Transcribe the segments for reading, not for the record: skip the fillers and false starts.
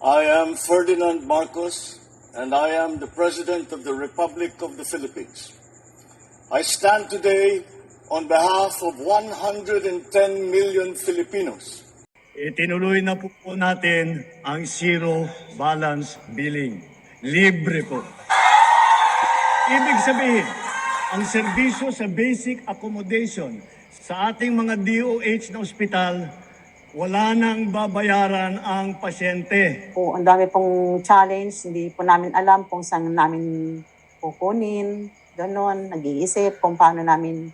I am Ferdinand Marcos, and I am the President of the Republic of the Philippines. I stand today on behalf of 110 million Filipinos. Itinuloy na po natin ang zero balance billing. Libre po. Ibig sabihin, ang serbisyo sa basic accommodation sa ating mga DOH na ospital, wala nang babayaran ang pasyente. Po, ang dami pong challenge, hindi po namin alam kung saan namin kukunin, gano'n, nag-iisip kung paano namin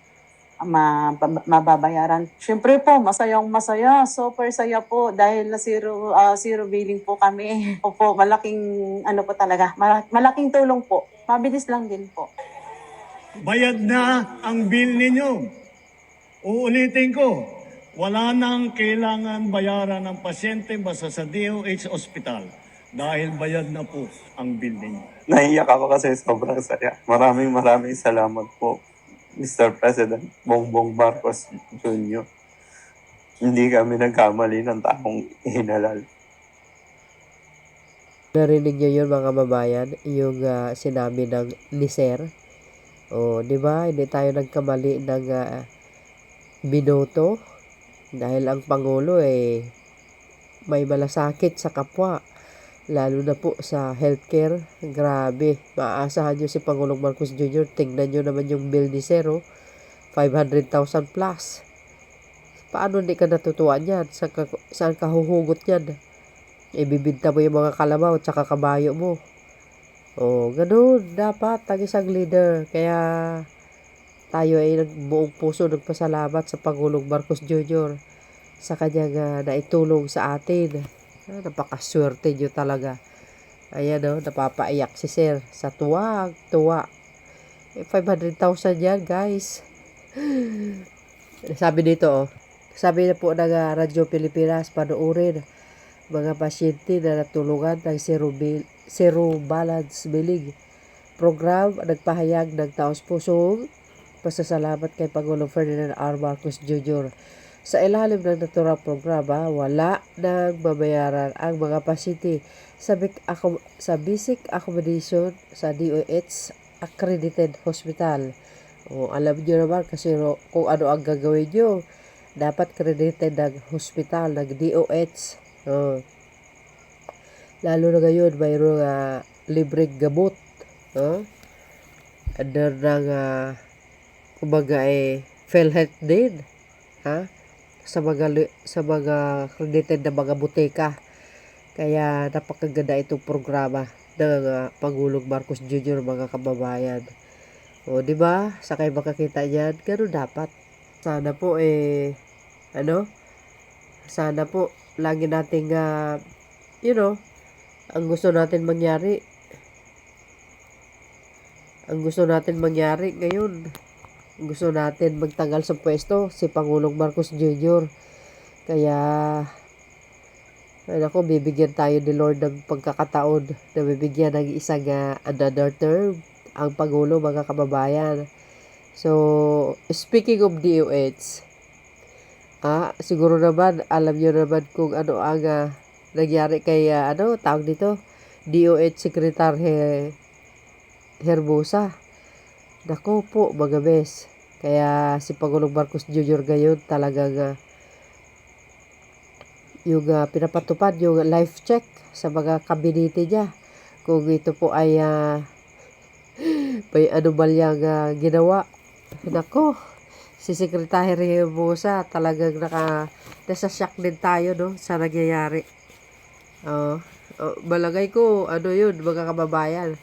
mababayaran. Siyempre po, masayang-masaya, super saya po dahil na zero billing po kami. Opo, malaking ano po talaga, malaking tulong po. Mabilis lang din po. Bayad na ang bill ninyo. Uulitin ko, wala nang kailangan bayaran ng pasyente basta sa DOH Hospital dahil bayad na po ang bill ninyo. Naiyak ako kasi sobrang saya. Maraming salamat po, Mr. President Bongbong Marcos Jr. Hindi kami nagkamali ng taong hinalal. Narinig niyo yun mga babayan, yung sinabi ng ni Sir. O, di ba? Hindi tayo nagkamali ng binoto dahil ang Pangulo may malasakit sa kapwa. Lalo na po sa healthcare. Grabe. Maaasahan nyo si Pangulong Marcos Jr. Tingnan nyo naman yung bill ni Sir. 500,000 plus. Paano hindi ka natutuwa niyan? Saan ka huhugot niyan? Ibibinta mo yung mga kalabaw at saka kabayo mo. O, ganun. Dapat ang isang leader. Kaya tayo ay buong puso nagpasalamat sa Pangulong Marcos Jr. sa kanyang naitulong sa atin. Napakaswerte nyo talaga. Ayan o, napapaiyak si Sir sa tuwa. 500,000 yan, guys. Sabi dito, sabi na po ng Radyo Pilipinas, panuorin mga pasyente na natulungan ng zero balance billing program. Nagpahayag ng taos-pusong pasasalamat kay Pangulong Ferdinand R. Marcos Jr. Sa ilalim ng naturang programa, wala nang babayaran ang mga pasyente sa basic accommodation sa DOH accredited hospital. O, alam nyo naman kasi kung ano ang gagawin nyo. Dapat accredited ng hospital, ng DOH. O, lalo na ngayon, mayroong libreng gamot. Under ng kumbaga PhilHealth din. Sa mga accredited na mga buteka. Kaya napakaganda itong programa ng Pangulong Marcos Jr. mga kababayan. O, di ba? Sa kayo makakita niyan, gano'n dapat. Sana po sana po lagi nating ang gusto natin mangyari. Ang gusto natin mangyari ngayon. Gusto natin magtanggal sa pwesto si Pangulong Marcos Jr. Kaya bibigyan tayo ni Lord ng pagkakataon na bibigyan ng isang another term ang Pangulo mga kababayan. So, speaking of DOH, siguro naman alam nyo naman kung ano ang nangyari kay tawag dito, DOH Secretary Herbosa. Nako po mga bes. Kaya si Pangulong Marcos Jr. ngayon talagang yung pinapatupad yung life check sa mga kabinete niya. Kung ito po ay may anomalyang ginawa. Nako, si Secretary Herbosa talagang nasa-shock din tayo sa nangyayari. Malagay ko yun mga kababayan.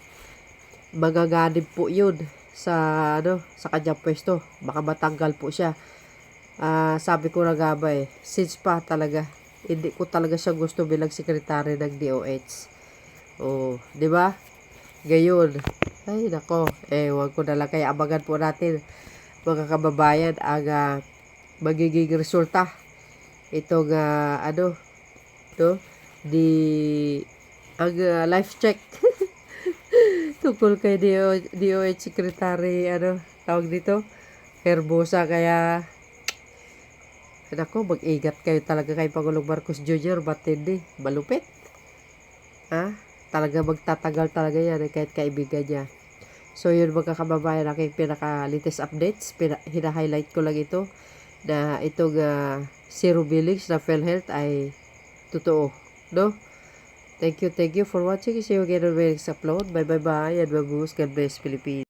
Magaganib po yun sa kanyang pwesto. Baka matanggal po siya. Sabi ko na nga ba since pa talaga hindi ko talaga siya gusto bilang sekretary ng DOH. Di ba? Gayon. Ay nako, wag ko na lang, kaya abangan po natin mga kababayan ang magiging resulta itong life check tungkol kay DOH Secretary tawag dito Herbosa. Kaya nako, mag-ingat kayo talaga kay Pangulong Marcos Jr. Matindi, malupit. Talaga magtatagal talaga yan kahit kaibigan niya. So yun mga kababayan, aking pinaka-latest updates. Hina-highlight ko lang ito na itong zero billings na PhilHealth ay totoo. No? Thank you for watching. See you again on my next upload. Bye. And babuhos. God bless Philippines.